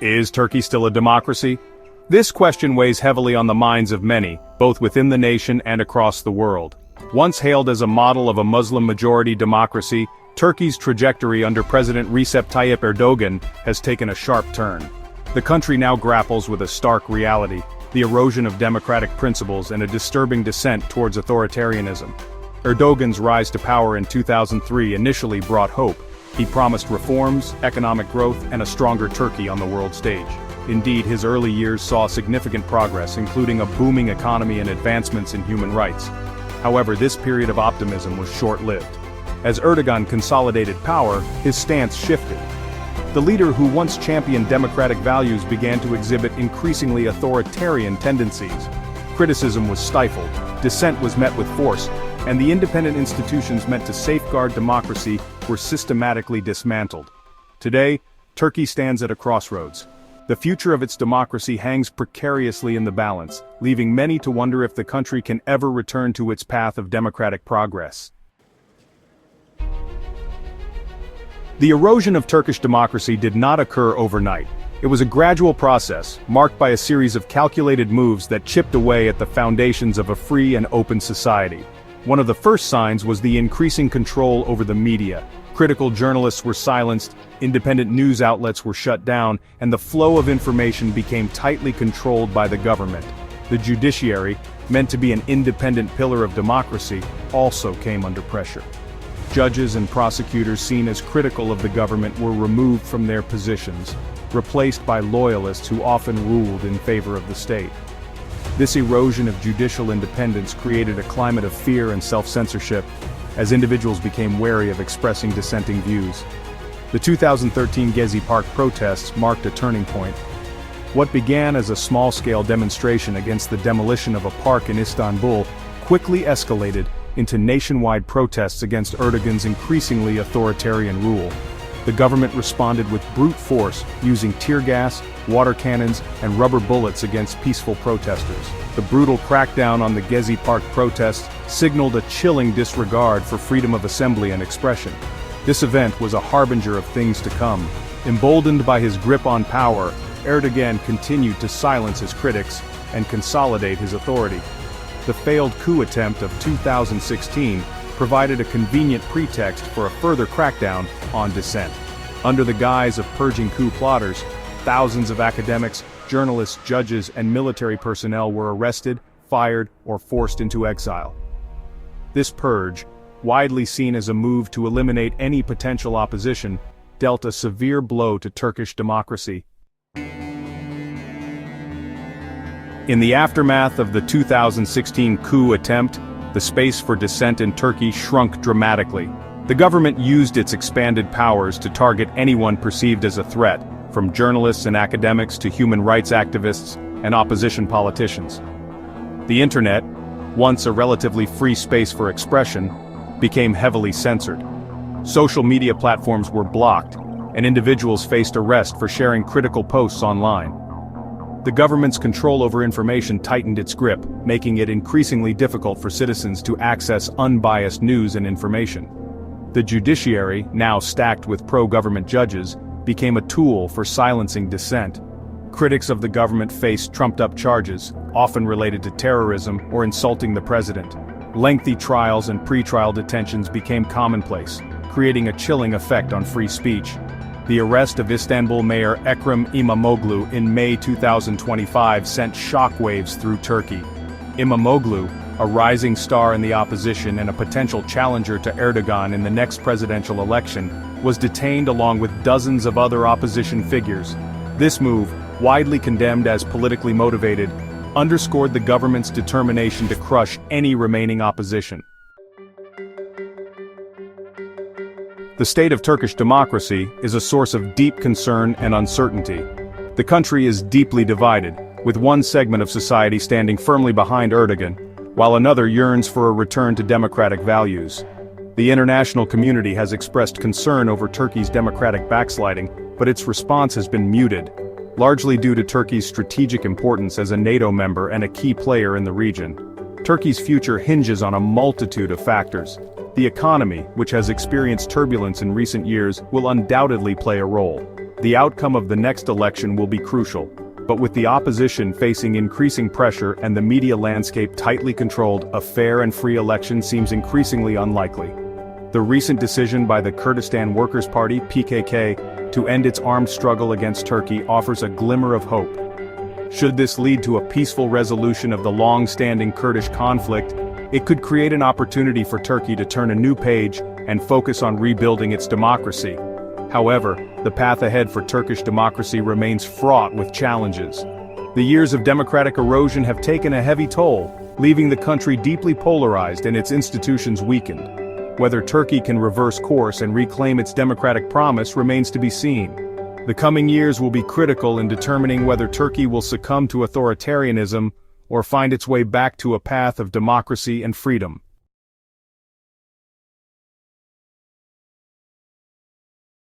Is Turkey still a democracy? This question weighs heavily on the minds of many, both within the nation and across the world. Once hailed as a model of a Muslim-majority democracy, Turkey's trajectory under President Recep Tayyip Erdoğan has taken a sharp turn. The country now grapples with a stark reality: the erosion of democratic principles and a disturbing descent towards authoritarianism. Erdogan's rise to power in 2003 initially brought hope. He promised reforms, economic growth, and a stronger Turkey on the world stage. Indeed, his early years saw significant progress, including a booming economy and advancements in human rights. However, this period of optimism was short-lived. As Erdogan consolidated power, his stance shifted. The leader who once championed democratic values began to exhibit increasingly authoritarian tendencies. Criticism was stifled, dissent was met with force, and the independent institutions meant to safeguard democracy were systematically dismantled. Today, Turkey stands at a crossroads. The future of its democracy hangs precariously in the balance, leaving many to wonder if the country can ever return to its path of democratic progress. The erosion of Turkish democracy did not occur overnight. It was a gradual process, marked by a series of calculated moves that chipped away at the foundations of a free and open society. One of the first signs was the increasing control over the media. Critical journalists were silenced, independent news outlets were shut down, and the flow of information became tightly controlled by the government. The judiciary, meant to be an independent pillar of democracy, also came under pressure. Judges and prosecutors seen as critical of the government were removed from their positions, replaced by loyalists who often ruled in favor of the state. This erosion of judicial independence created a climate of fear and self-censorship, as individuals became wary of expressing dissenting views. The 2013 Gezi Park protests marked a turning point. What began as a small-scale demonstration against the demolition of a park in Istanbul quickly escalated into nationwide protests against Erdogan's increasingly authoritarian rule. The government responded with brute force, using tear gas, water cannons, and rubber bullets against peaceful protesters. The brutal crackdown on the Gezi Park protests signaled a chilling disregard for freedom of assembly and expression. This event was a harbinger of things to come. Emboldened by his grip on power, Erdogan continued to silence his critics and consolidate his authority. The failed coup attempt of 2016 provided a convenient pretext for a further crackdown on dissent. Under the guise of purging coup plotters, thousands of academics, journalists, judges, and military personnel were arrested, fired, or forced into exile. This purge, widely seen as a move to eliminate any potential opposition, dealt a severe blow to Turkish democracy. In the aftermath of the 2016 coup attempt, the space for dissent in Turkey shrunk dramatically. The government used its expanded powers to target anyone perceived as a threat, from journalists and academics to human rights activists and opposition politicians. The internet, once a relatively free space for expression, became heavily censored. Social media platforms were blocked, and individuals faced arrest for sharing critical posts online. The government's control over information tightened its grip, making it increasingly difficult for citizens to access unbiased news and information. The judiciary, now stacked with pro-government judges, became a tool for silencing dissent. Critics of the government faced trumped-up charges, often related to terrorism or insulting the president. Lengthy trials and pre-trial detentions became commonplace, creating a chilling effect on free speech. The arrest of Istanbul Mayor Ekrem İmamoğlu in May 2025 sent shockwaves through Turkey. İmamoğlu, a rising star in the opposition and a potential challenger to Erdogan in the next presidential election, was detained along with dozens of other opposition figures. This move, widely condemned as politically motivated, underscored the government's determination to crush any remaining opposition. The state of Turkish democracy is a source of deep concern and uncertainty. The country is deeply divided, with one segment of society standing firmly behind Erdogan, while another yearns for a return to democratic values. The international community has expressed concern over Turkey's democratic backsliding, but its response has been muted, largely due to Turkey's strategic importance as a NATO member and a key player in the region. Turkey's future hinges on a multitude of factors. The economy, which has experienced turbulence in recent years, will undoubtedly play a role. The outcome of the next election will be crucial, but with the opposition facing increasing pressure and the media landscape tightly controlled, a fair and free election seems increasingly unlikely. The recent decision by the Kurdistan Workers' Party, PKK, to end its armed struggle against Turkey offers a glimmer of hope. Should this lead to a peaceful resolution of the long-standing Kurdish conflict, it could create an opportunity for Turkey to turn a new page and focus on rebuilding its democracy. However, the path ahead for Turkish democracy remains fraught with challenges. The years of democratic erosion have taken a heavy toll, leaving the country deeply polarized and its institutions weakened. Whether Turkey can reverse course and reclaim its democratic promise remains to be seen. The coming years will be critical in determining whether Turkey will succumb to authoritarianism or find its way back to a path of democracy and freedom.